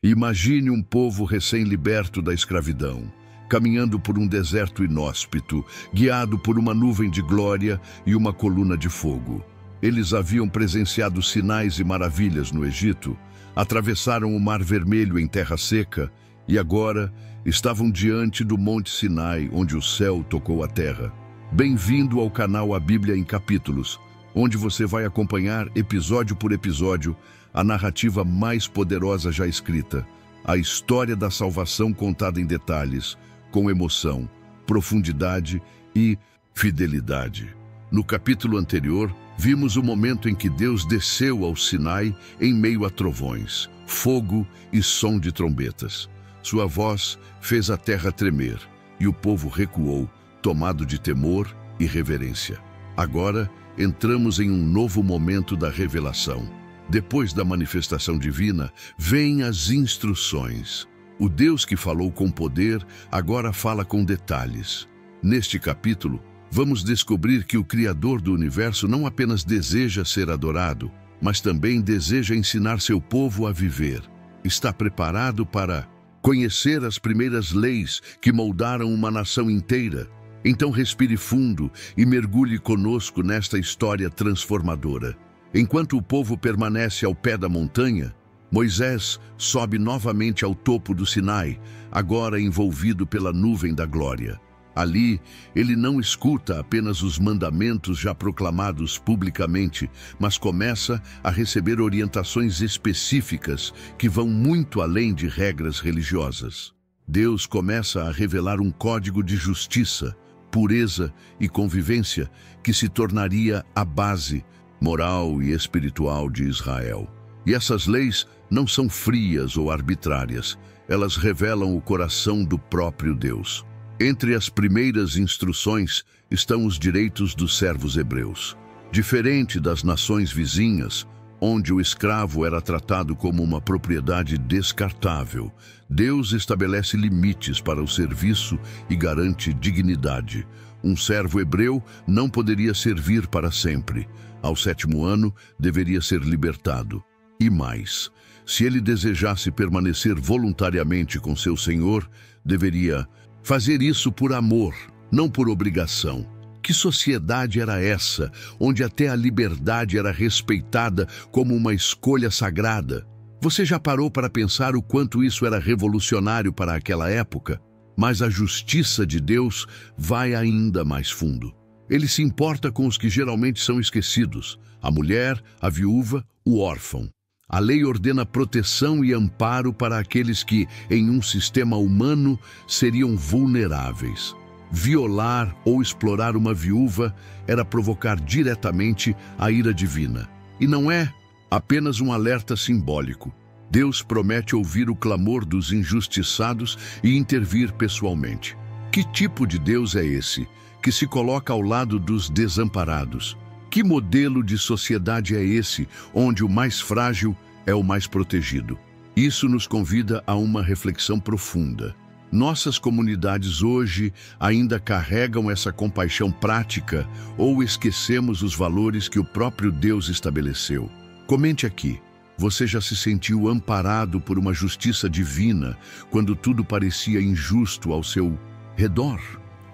Imagine um povo recém-liberto da escravidão, caminhando por um deserto inóspito, guiado por uma nuvem de glória e uma coluna de fogo. Eles haviam presenciado sinais e maravilhas no Egito, atravessaram o Mar Vermelho em terra seca e agora estavam diante do Monte Sinai, onde o céu tocou a terra. Bem-vindo ao canal A Bíblia em Capítulos, onde você vai acompanhar, episódio por episódio, a narrativa mais poderosa já escrita, a história da salvação contada em detalhes, com emoção, profundidade e fidelidade. No capítulo anterior, vimos o momento em que Deus desceu ao Sinai em meio a trovões, fogo e som de trombetas. Sua voz fez a terra tremer e o povo recuou, tomado de temor e reverência. Agora, entramos em um novo momento da revelação. Depois da manifestação divina, vêm as instruções. O Deus que falou com poder agora fala com detalhes. Neste capítulo, vamos descobrir que o Criador do universo não apenas deseja ser adorado, mas também deseja ensinar seu povo a viver. Está preparado para conhecer as primeiras leis que moldaram uma nação inteira? Então respire fundo e mergulhe conosco nesta história transformadora. Enquanto o povo permanece ao pé da montanha, Moisés sobe novamente ao topo do Sinai, agora envolvido pela nuvem da glória. Ali, ele não escuta apenas os mandamentos já proclamados publicamente, mas começa a receber orientações específicas que vão muito além de regras religiosas. Deus começa a revelar um código de justiça, pureza e convivência que se tornaria a base moral e espiritual de Israel. E essas leis não são frias ou arbitrárias, elas revelam o coração do próprio Deus. Entre as primeiras instruções estão os direitos dos servos hebreus. Diferente das nações vizinhas, onde o escravo era tratado como uma propriedade descartável, Deus estabelece limites para o serviço e garante dignidade. Um servo hebreu não poderia servir para sempre. Ao 7º ano, deveria ser libertado. E mais, se ele desejasse permanecer voluntariamente com seu senhor, deveria fazer isso por amor, não por obrigação. Que sociedade era essa, onde até a liberdade era respeitada como uma escolha sagrada? Você já parou para pensar o quanto isso era revolucionário para aquela época? Mas a justiça de Deus vai ainda mais fundo. Ele se importa com os que geralmente são esquecidos: a mulher, a viúva, o órfão. A lei ordena proteção e amparo para aqueles que, em um sistema humano, seriam vulneráveis. Violar ou explorar uma viúva era provocar diretamente a ira divina. E não é apenas um alerta simbólico. Deus promete ouvir o clamor dos injustiçados e intervir pessoalmente. Que tipo de Deus é esse, que se coloca ao lado dos desamparados? Que modelo de sociedade é esse, onde o mais frágil é o mais protegido? Isso nos convida a uma reflexão profunda. Nossas comunidades hoje ainda carregam essa compaixão prática ou esquecemos os valores que o próprio Deus estabeleceu? Comente aqui. Você já se sentiu amparado por uma justiça divina quando tudo parecia injusto ao seu redor?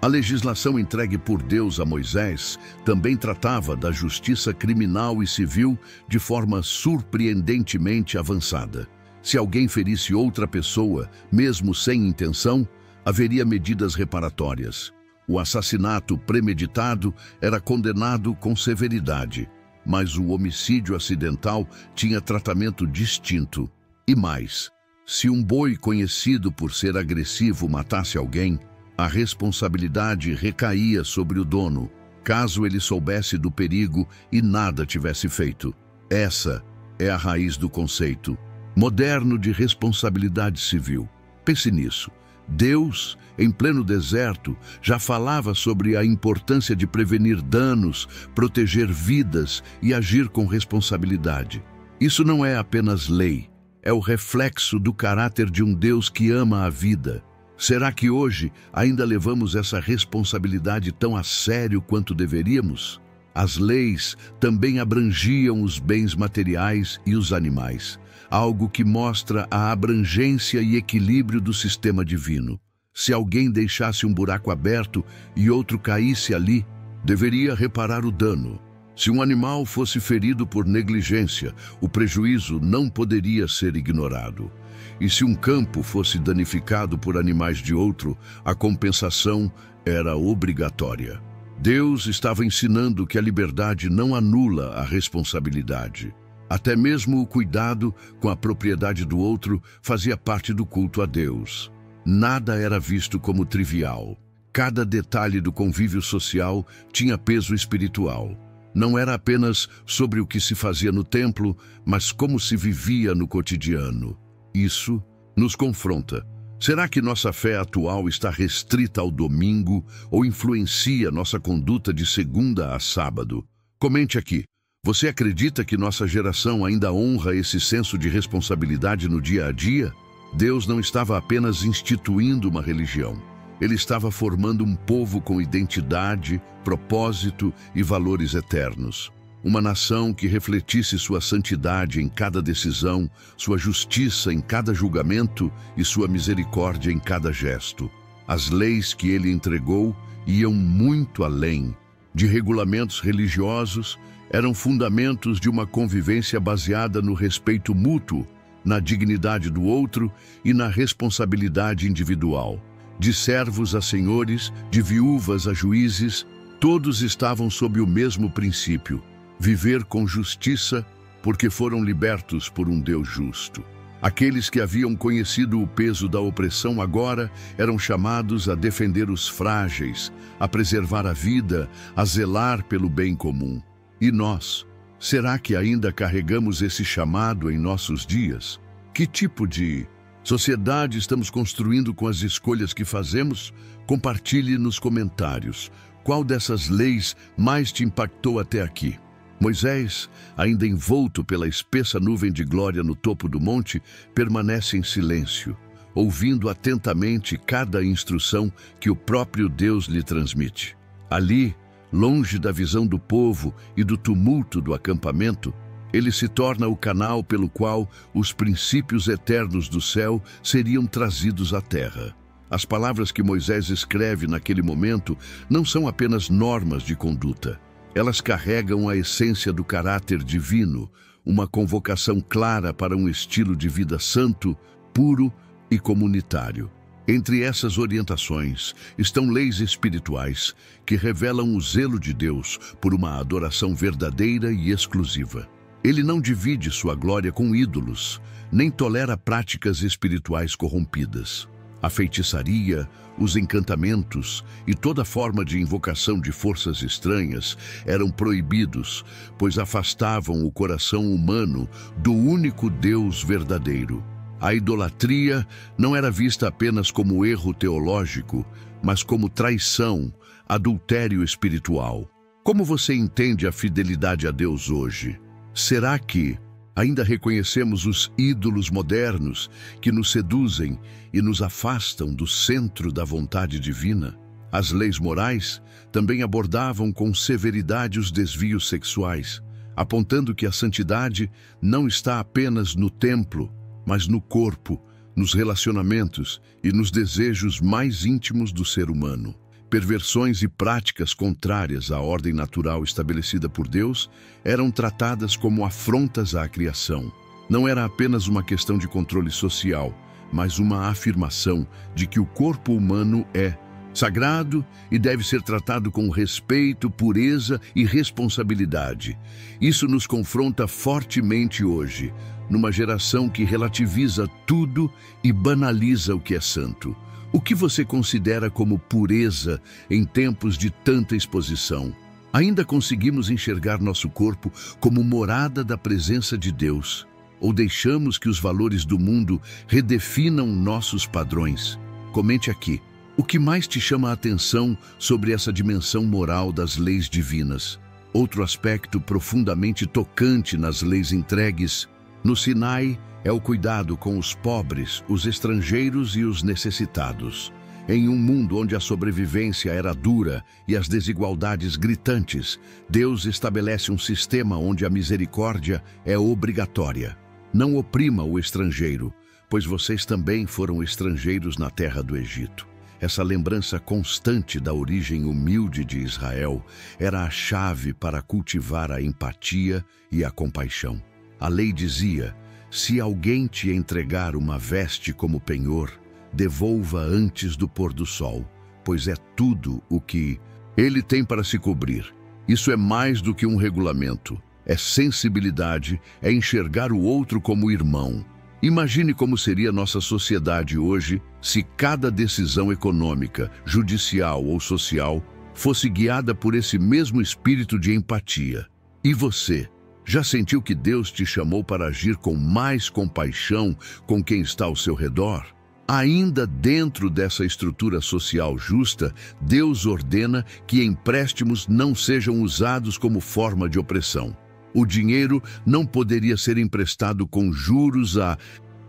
A legislação entregue por Deus a Moisés também tratava da justiça criminal e civil de forma surpreendentemente avançada. Se alguém ferisse outra pessoa, mesmo sem intenção, haveria medidas reparatórias. O assassinato premeditado era condenado com severidade, mas o homicídio acidental tinha tratamento distinto. E mais, se um boi conhecido por ser agressivo matasse alguém, a responsabilidade recaía sobre o dono, caso ele soubesse do perigo e nada tivesse feito. Essa é a raiz do conceito moderno de responsabilidade civil. Pense nisso. Deus, em pleno deserto, já falava sobre a importância de prevenir danos, proteger vidas e agir com responsabilidade. Isso não é apenas lei, é o reflexo do caráter de um Deus que ama a vida. Será que hoje ainda levamos essa responsabilidade tão a sério quanto deveríamos? As leis também abrangiam os bens materiais e os animais. algo que mostra a abrangência e equilíbrio do sistema divino. Se alguém deixasse um buraco aberto e outro caísse ali, deveria reparar o dano. Se um animal fosse ferido por negligência, o prejuízo não poderia ser ignorado. E se um campo fosse danificado por animais de outro, a compensação era obrigatória. Deus estava ensinando que a liberdade não anula a responsabilidade. Até mesmo o cuidado com a propriedade do outro fazia parte do culto a Deus. Nada era visto como trivial. Cada detalhe do convívio social tinha peso espiritual. Não era apenas sobre o que se fazia no templo, mas como se vivia no cotidiano. Isso nos confronta. Será que nossa fé atual está restrita ao domingo ou influencia nossa conduta de segunda a sábado? Comente aqui. Você acredita que nossa geração ainda honra esse senso de responsabilidade no dia a dia? Deus não estava apenas instituindo uma religião. Ele estava formando um povo com identidade, propósito e valores eternos. Uma nação que refletisse sua santidade em cada decisão, sua justiça em cada julgamento e sua misericórdia em cada gesto. As leis que ele entregou iam muito além de regulamentos religiosos, eram fundamentos de uma convivência baseada no respeito mútuo, na dignidade do outro e na responsabilidade individual. De servos a senhores, de viúvas a juízes, todos estavam sob o mesmo princípio: viver com justiça, porque foram libertos por um Deus justo. Aqueles que haviam conhecido o peso da opressão agora eram chamados a defender os frágeis, a preservar a vida, a zelar pelo bem comum. E nós? Será que ainda carregamos esse chamado em nossos dias? Que tipo de sociedade estamos construindo com as escolhas que fazemos? Compartilhe nos comentários. Qual dessas leis mais te impactou até aqui? Moisés, ainda envolto pela espessa nuvem de glória no topo do monte, permanece em silêncio, ouvindo atentamente cada instrução que o próprio Deus lhe transmite. Ali, longe da visão do povo e do tumulto do acampamento, ele se torna o canal pelo qual os princípios eternos do céu seriam trazidos à terra. As palavras que Moisés escreve naquele momento não são apenas normas de conduta. Elas carregam a essência do caráter divino, uma convocação clara para um estilo de vida santo, puro e comunitário. Entre essas orientações estão leis espirituais que revelam o zelo de Deus por uma adoração verdadeira e exclusiva. Ele não divide sua glória com ídolos, nem tolera práticas espirituais corrompidas. A feitiçaria, os encantamentos e toda forma de invocação de forças estranhas eram proibidos, pois afastavam o coração humano do único Deus verdadeiro. A idolatria não era vista apenas como erro teológico, mas como traição, adultério espiritual. Como você entende a fidelidade a Deus hoje? Será que ainda reconhecemos os ídolos modernos que nos seduzem e nos afastam do centro da vontade divina? As leis morais também abordavam com severidade os desvios sexuais, apontando que a santidade não está apenas no templo, mas no corpo, nos relacionamentos e nos desejos mais íntimos do ser humano. Perversões e práticas contrárias à ordem natural estabelecida por Deus eram tratadas como afrontas à criação. Não era apenas uma questão de controle social, mas uma afirmação de que o corpo humano é sagrado e deve ser tratado com respeito, pureza e responsabilidade. Isso nos confronta fortemente hoje, numa geração que relativiza tudo e banaliza o que é santo. O que você considera como pureza em tempos de tanta exposição? Ainda conseguimos enxergar nosso corpo como morada da presença de Deus? Ou deixamos que os valores do mundo redefinam nossos padrões? Comente aqui. O que mais te chama a atenção sobre essa dimensão moral das leis divinas? Outro aspecto profundamente tocante nas leis entregues no Sinai é o cuidado com os pobres, os estrangeiros e os necessitados. Em um mundo onde a sobrevivência era dura e as desigualdades gritantes, Deus estabelece um sistema onde a misericórdia é obrigatória. Não oprima o estrangeiro, pois vocês também foram estrangeiros na terra do Egito. Essa lembrança constante da origem humilde de Israel era a chave para cultivar a empatia e a compaixão. A lei dizia: se alguém te entregar uma veste como penhor, devolva antes do pôr do sol, pois é tudo o que ele tem para se cobrir. Isso é mais do que um regulamento. É sensibilidade, é enxergar o outro como irmão. Imagine como seria nossa sociedade hoje se cada decisão econômica, judicial ou social fosse guiada por esse mesmo espírito de empatia. E você, já sentiu que Deus te chamou para agir com mais compaixão com quem está ao seu redor? Ainda dentro dessa estrutura social justa, Deus ordena que empréstimos não sejam usados como forma de opressão. O dinheiro não poderia ser emprestado com juros a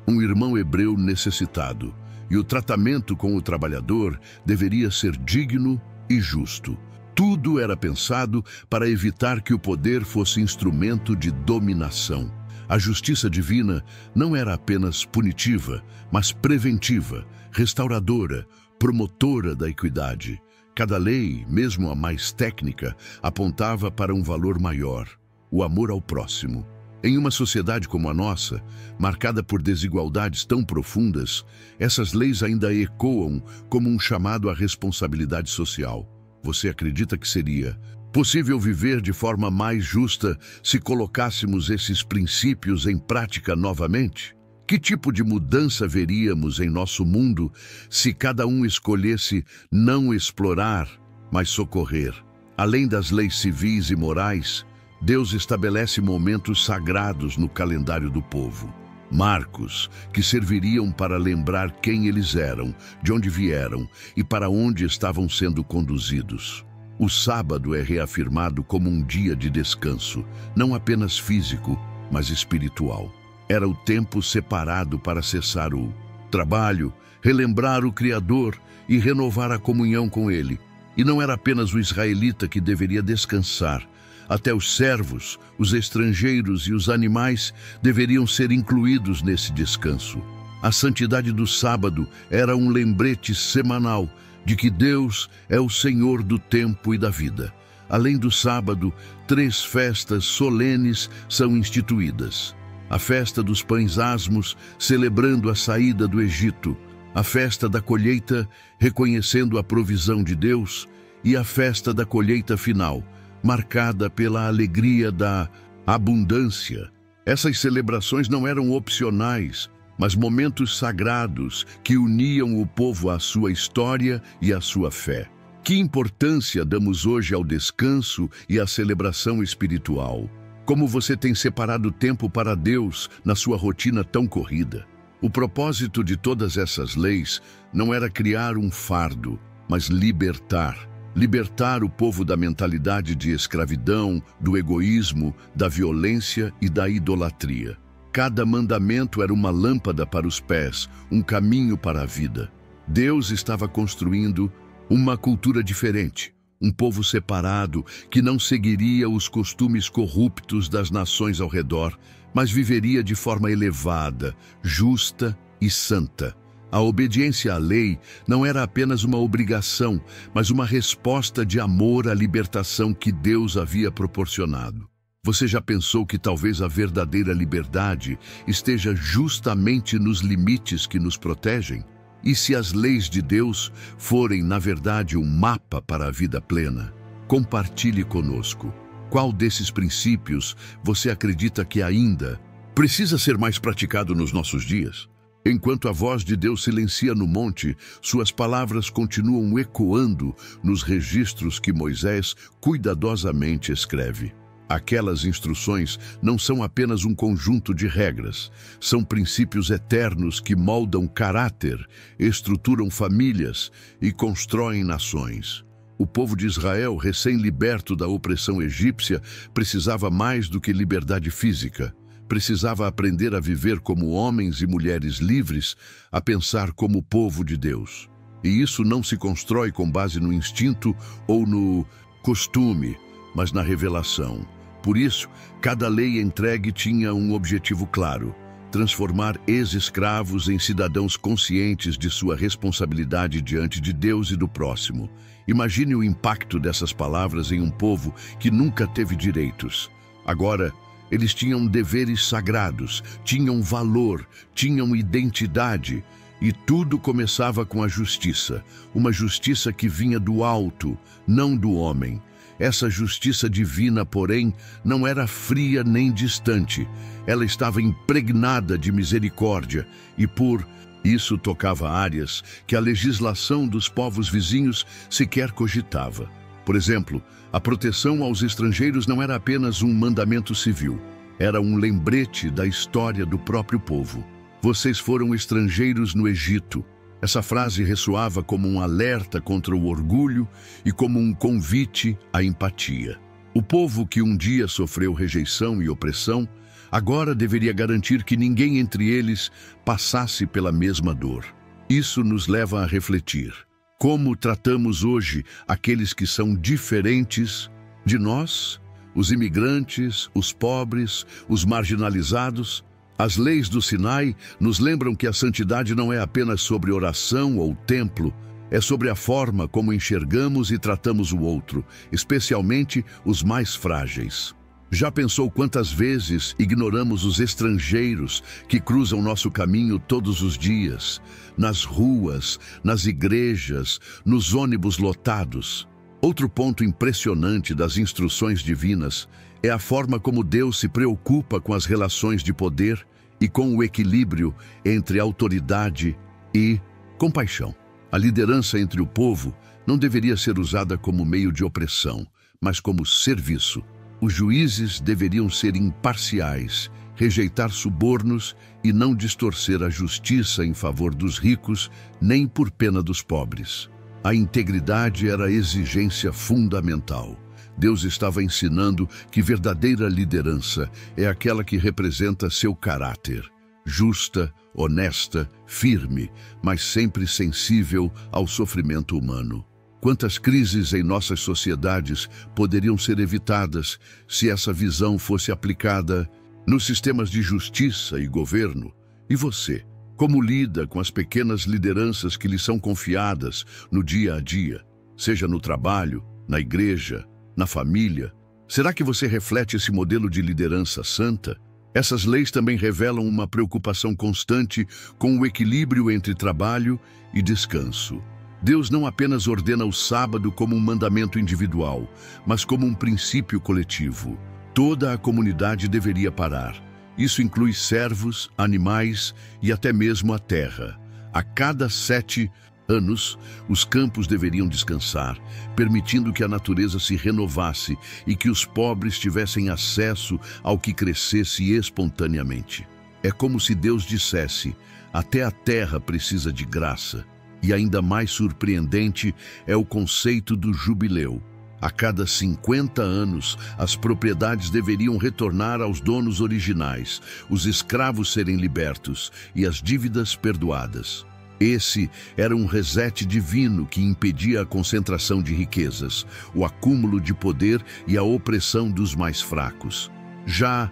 um irmão hebreu necessitado, e o tratamento com o trabalhador deveria ser digno e justo. Tudo era pensado para evitar que o poder fosse instrumento de dominação. A justiça divina não era apenas punitiva, mas preventiva, restauradora, promotora da equidade. Cada lei, mesmo a mais técnica, apontava para um valor maior: o amor ao próximo. Em uma sociedade como a nossa, marcada por desigualdades tão profundas, essas leis ainda ecoam como um chamado à responsabilidade social. Você acredita que seria possível viver de forma mais justa se colocássemos esses princípios em prática novamente? Que tipo de mudança veríamos em nosso mundo se cada um escolhesse não explorar, mas socorrer? Além das leis civis e morais, Deus estabelece momentos sagrados no calendário do povo. Marcos, que serviriam para lembrar quem eles eram, de onde vieram e para onde estavam sendo conduzidos. O sábado é reafirmado como um dia de descanso, não apenas físico, mas espiritual. Era o tempo separado para cessar o trabalho, relembrar o Criador e renovar a comunhão com Ele. E não era apenas o israelita que deveria descansar. Até os servos, os estrangeiros e os animais deveriam ser incluídos nesse descanso. A santidade do sábado era um lembrete semanal de que Deus é o Senhor do tempo e da vida. Além do sábado, 3 festas solenes são instituídas: a festa dos pães asmos, celebrando a saída do Egito; a festa da colheita, reconhecendo a provisão de Deus; e a festa da colheita final, marcada pela alegria da abundância. Essas celebrações não eram opcionais, mas momentos sagrados que uniam o povo à sua história e à sua fé. Que importância damos hoje ao descanso e à celebração espiritual? Como você tem separado tempo para Deus na sua rotina tão corrida? O propósito de todas essas leis não era criar um fardo, mas libertar. Libertar o povo da mentalidade de escravidão, do egoísmo, da violência e da idolatria. Cada mandamento era uma lâmpada para os pés, um caminho para a vida. Deus estava construindo uma cultura diferente, um povo separado que não seguiria os costumes corruptos das nações ao redor, mas viveria de forma elevada, justa e santa. A obediência à lei não era apenas uma obrigação, mas uma resposta de amor à libertação que Deus havia proporcionado. Você já pensou que talvez a verdadeira liberdade esteja justamente nos limites que nos protegem? E se as leis de Deus forem, na verdade, um mapa para a vida plena? Compartilhe conosco. Qual desses princípios você acredita que ainda precisa ser mais praticado nos nossos dias? Enquanto a voz de Deus silencia no monte, suas palavras continuam ecoando nos registros que Moisés cuidadosamente escreve. Aquelas instruções não são apenas um conjunto de regras, são princípios eternos que moldam caráter, estruturam famílias e constroem nações. O povo de Israel, recém-liberto da opressão egípcia, precisava mais do que liberdade física. Precisava aprender a viver como homens e mulheres livres, a pensar como povo de Deus. E isso não se constrói com base no instinto ou no costume, mas na revelação. Por isso, cada lei entregue tinha um objetivo claro: transformar ex-escravos em cidadãos conscientes de sua responsabilidade diante de Deus e do próximo. Imagine o impacto dessas palavras em um povo que nunca teve direitos. Agora, eles tinham deveres sagrados, tinham valor, tinham identidade, e tudo começava com a justiça, uma justiça que vinha do alto, não do homem. Essa justiça divina, porém, não era fria nem distante. Ela estava impregnada de misericórdia e por isso tocava áreas que a legislação dos povos vizinhos sequer cogitava. Por exemplo, a proteção aos estrangeiros não era apenas um mandamento civil, era um lembrete da história do próprio povo. Vocês foram estrangeiros no Egito. Essa frase ressoava como um alerta contra o orgulho e como um convite à empatia. O povo que um dia sofreu rejeição e opressão, agora deveria garantir que ninguém entre eles passasse pela mesma dor. Isso nos leva a refletir. Como tratamos hoje aqueles que são diferentes de nós? Os imigrantes, os pobres, os marginalizados? As leis do Sinai nos lembram que a santidade não é apenas sobre oração ou templo, é sobre a forma como enxergamos e tratamos o outro, especialmente os mais frágeis. Já pensou quantas vezes ignoramos os estrangeiros que cruzam nosso caminho todos os dias, nas ruas, nas igrejas, nos ônibus lotados? Outro ponto impressionante das instruções divinas é a forma como Deus se preocupa com as relações de poder e com o equilíbrio entre autoridade e compaixão. A liderança entre o povo não deveria ser usada como meio de opressão, mas como serviço. Os juízes deveriam ser imparciais, rejeitar subornos e não distorcer a justiça em favor dos ricos, nem por pena dos pobres. A integridade era a exigência fundamental. Deus estava ensinando que verdadeira liderança é aquela que representa seu caráter, justa, honesta, firme, mas sempre sensível ao sofrimento humano. Quantas crises em nossas sociedades poderiam ser evitadas se essa visão fosse aplicada nos sistemas de justiça e governo? E você, como lida com as pequenas lideranças que lhe são confiadas no dia a dia, seja no trabalho, na igreja, na família? Será que você reflete esse modelo de liderança santa? Essas leis também revelam uma preocupação constante com o equilíbrio entre trabalho e descanso. Deus não apenas ordena o sábado como um mandamento individual, mas como um princípio coletivo. Toda a comunidade deveria parar. Isso inclui servos, animais e até mesmo a terra. A cada 7 anos, os campos deveriam descansar, permitindo que a natureza se renovasse e que os pobres tivessem acesso ao que crescesse espontaneamente. É como se Deus dissesse: até a terra precisa de graça. E ainda mais surpreendente é o conceito do jubileu. A cada 50 anos, as propriedades deveriam retornar aos donos originais, os escravos serem libertos e as dívidas perdoadas. Esse era um reset divino que impedia a concentração de riquezas, o acúmulo de poder e a opressão dos mais fracos. Já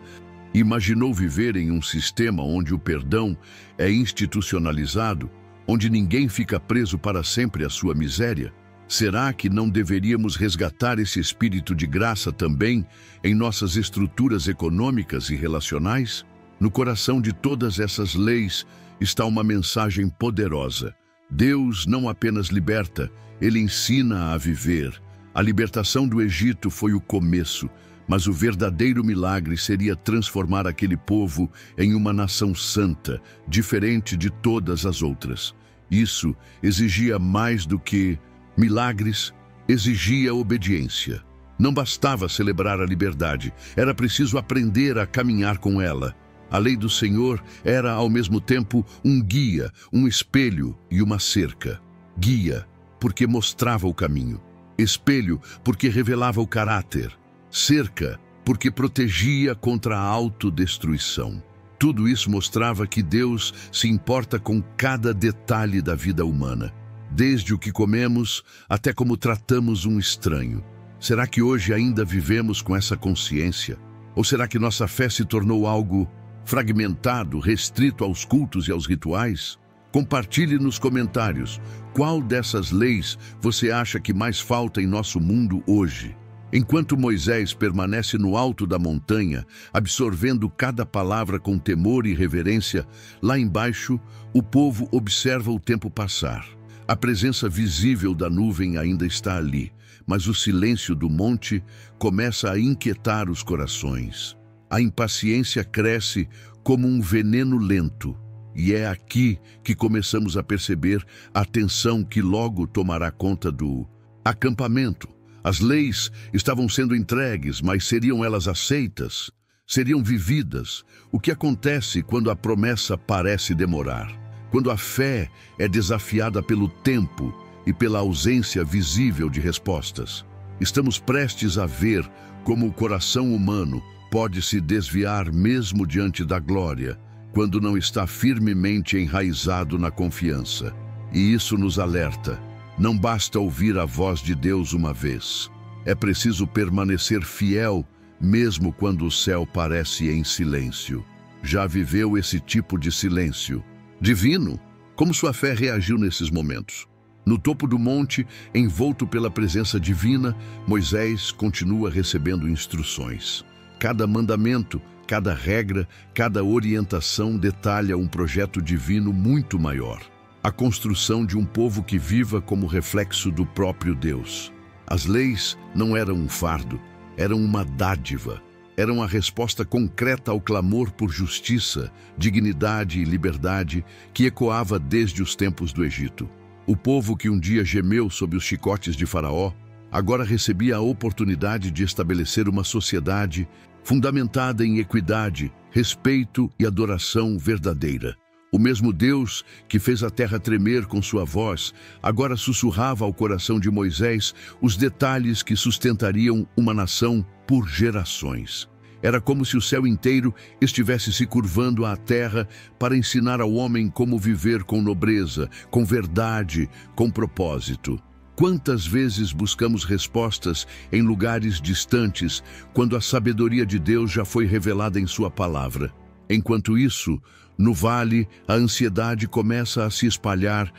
imaginou viver em um sistema onde o perdão é institucionalizado, onde ninguém fica preso para sempre à sua miséria? Será que não deveríamos resgatar esse espírito de graça também em nossas estruturas econômicas e relacionais? No coração de todas essas leis está uma mensagem poderosa. Deus não apenas liberta, Ele ensina a viver. A libertação do Egito foi o começo, mas o verdadeiro milagre seria transformar aquele povo em uma nação santa, diferente de todas as outras. Isso exigia mais do que milagres, exigia obediência. Não bastava celebrar a liberdade, era preciso aprender a caminhar com ela. A lei do Senhor era, ao mesmo tempo, um guia, um espelho e uma cerca. Guia, porque mostrava o caminho. Espelho, porque revelava o caráter. Cerca, porque protegia contra a autodestruição. Tudo isso mostrava que Deus se importa com cada detalhe da vida humana, desde o que comemos até como tratamos um estranho. Será que hoje ainda vivemos com essa consciência? Ou será que nossa fé se tornou algo fragmentado, restrito aos cultos e aos rituais? Compartilhe nos comentários qual dessas leis você acha que mais falta em nosso mundo hoje. Enquanto Moisés permanece no alto da montanha, absorvendo cada palavra com temor e reverência, lá embaixo, o povo observa o tempo passar. A presença visível da nuvem ainda está ali, mas o silêncio do monte começa a inquietar os corações. A impaciência cresce como um veneno lento, e é aqui que começamos a perceber a tensão que logo tomará conta do acampamento. As leis estavam sendo entregues, mas seriam elas aceitas? Seriam vividas? O que acontece quando a promessa parece demorar? Quando a fé é desafiada pelo tempo e pela ausência visível de respostas? Estamos prestes a ver como o coração humano pode se desviar mesmo diante da glória, quando não está firmemente enraizado na confiança. E isso nos alerta. Não basta ouvir a voz de Deus uma vez. É preciso permanecer fiel, mesmo quando o céu parece em silêncio. Já viveu esse tipo de silêncio divino? Como sua fé reagiu nesses momentos? No topo do monte, envolto pela presença divina, Moisés continua recebendo instruções. Cada mandamento, cada regra, cada orientação detalha um projeto divino muito maior. A construção de um povo que viva como reflexo do próprio Deus. As leis não eram um fardo, eram uma dádiva. Eram a resposta concreta ao clamor por justiça, dignidade e liberdade que ecoava desde os tempos do Egito. O povo que um dia gemeu sob os chicotes de Faraó, agora recebia a oportunidade de estabelecer uma sociedade fundamentada em equidade, respeito e adoração verdadeira. O mesmo Deus que fez a terra tremer com sua voz, agora sussurrava ao coração de Moisés os detalhes que sustentariam uma nação por gerações. Era como se o céu inteiro estivesse se curvando à terra para ensinar ao homem como viver com nobreza, com verdade, com propósito. Quantas vezes buscamos respostas em lugares distantes, quando a sabedoria de Deus já foi revelada em sua palavra? Enquanto isso, no vale, a ansiedade começa a se espalhar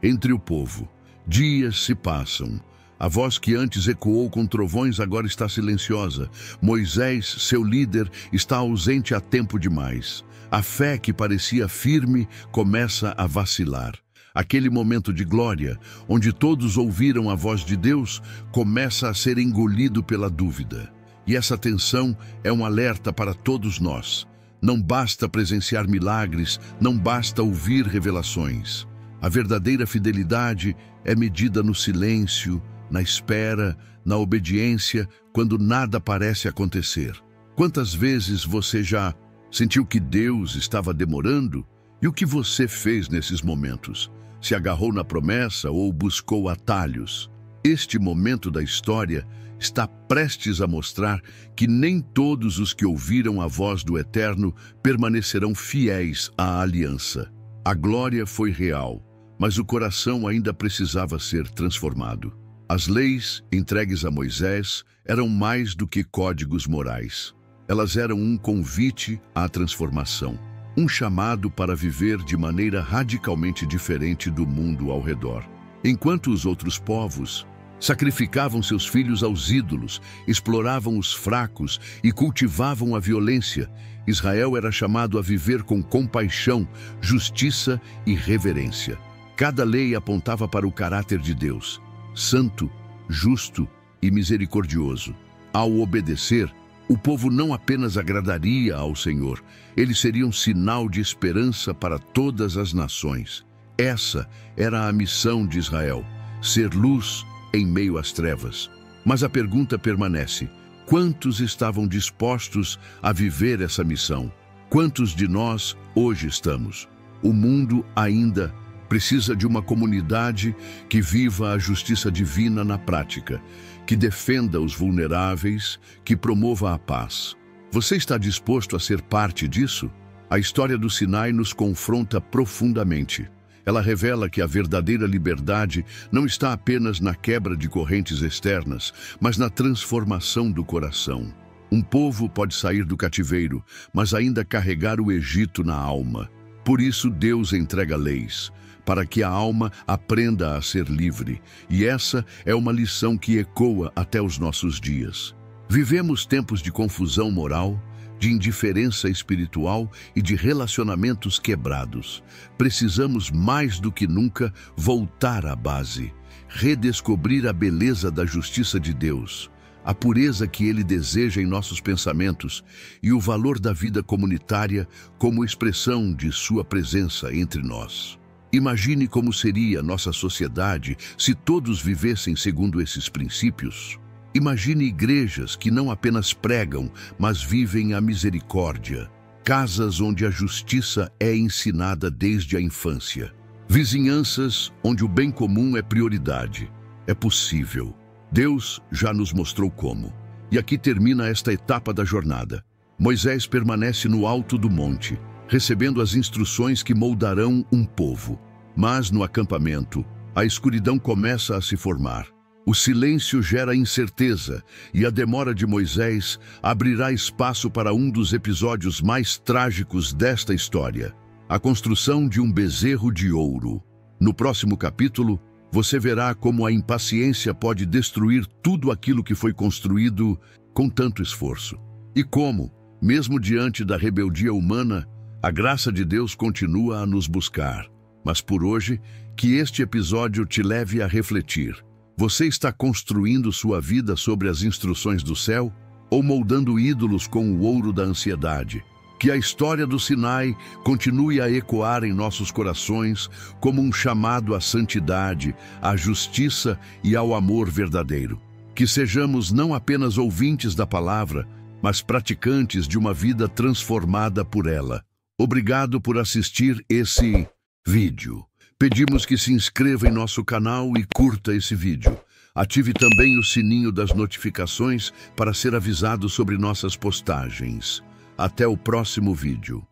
entre o povo. Dias se passam. A voz que antes ecoou com trovões agora está silenciosa. Moisés, seu líder, está ausente há tempo demais. A fé que parecia firme começa a vacilar. Aquele momento de glória, onde todos ouviram a voz de Deus, começa a ser engolido pela dúvida. E essa tensão é um alerta para todos nós. Não basta presenciar milagres, não basta ouvir revelações. A verdadeira fidelidade é medida no silêncio, na espera, na obediência, quando nada parece acontecer. Quantas vezes você já sentiu que Deus estava demorando? E o que você fez nesses momentos? Se agarrou na promessa ou buscou atalhos? Este momento da história está prestes a mostrar que nem todos os que ouviram a voz do Eterno permanecerão fiéis à aliança. A glória foi real, mas o coração ainda precisava ser transformado. As leis entregues a Moisés eram mais do que códigos morais. Elas eram um convite à transformação, um chamado para viver de maneira radicalmente diferente do mundo ao redor. Enquanto os outros povos sacrificavam seus filhos aos ídolos, exploravam os fracos e cultivavam a violência, Israel era chamado a viver com compaixão, justiça e reverência. Cada lei apontava para o caráter de Deus, santo, justo e misericordioso. Ao obedecer, o povo não apenas agradaria ao Senhor, ele seria um sinal de esperança para todas as nações. Essa era a missão de Israel, ser luz em meio às trevas. Mas a pergunta permanece: quantos estavam dispostos a viver essa missão? Quantos de nós hoje estamos? O mundo ainda precisa de uma comunidade que viva a justiça divina na prática, que defenda os vulneráveis, que promova a paz. Você está disposto a ser parte disso? A história do Sinai nos confronta profundamente. Ela revela que a verdadeira liberdade não está apenas na quebra de correntes externas, mas na transformação do coração. Um povo pode sair do cativeiro, mas ainda carregar o Egito na alma. Por isso Deus entrega leis, para que a alma aprenda a ser livre, e essa é uma lição que ecoa até os nossos dias. Vivemos tempos de confusão moral, de indiferença espiritual e de relacionamentos quebrados. Precisamos mais do que nunca voltar à base, redescobrir a beleza da justiça de Deus, a pureza que Ele deseja em nossos pensamentos e o valor da vida comunitária como expressão de Sua presença entre nós. Imagine como seria nossa sociedade se todos vivessem segundo esses princípios. Imagine igrejas que não apenas pregam, mas vivem a misericórdia. Casas onde a justiça é ensinada desde a infância. Vizinhanças onde o bem comum é prioridade. É possível. Deus já nos mostrou como. E aqui termina esta etapa da jornada. Moisés permanece no alto do monte, recebendo as instruções que moldarão um povo. Mas no acampamento, a escuridão começa a se formar. O silêncio gera incerteza e a demora de Moisés abrirá espaço para um dos episódios mais trágicos desta história, a construção de um bezerro de ouro. No próximo capítulo, você verá como a impaciência pode destruir tudo aquilo que foi construído com tanto esforço. E como, mesmo diante da rebeldia humana, a graça de Deus continua a nos buscar. Mas por hoje, que este episódio te leve a refletir. Você está construindo sua vida sobre as instruções do céu ou moldando ídolos com o ouro da ansiedade? Que a história do Sinai continue a ecoar em nossos corações como um chamado à santidade, à justiça e ao amor verdadeiro. Que sejamos não apenas ouvintes da palavra, mas praticantes de uma vida transformada por ela. Obrigado por assistir esse vídeo. Pedimos que se inscreva em nosso canal e curta esse vídeo. Ative também o sininho das notificações para ser avisado sobre nossas postagens. Até o próximo vídeo.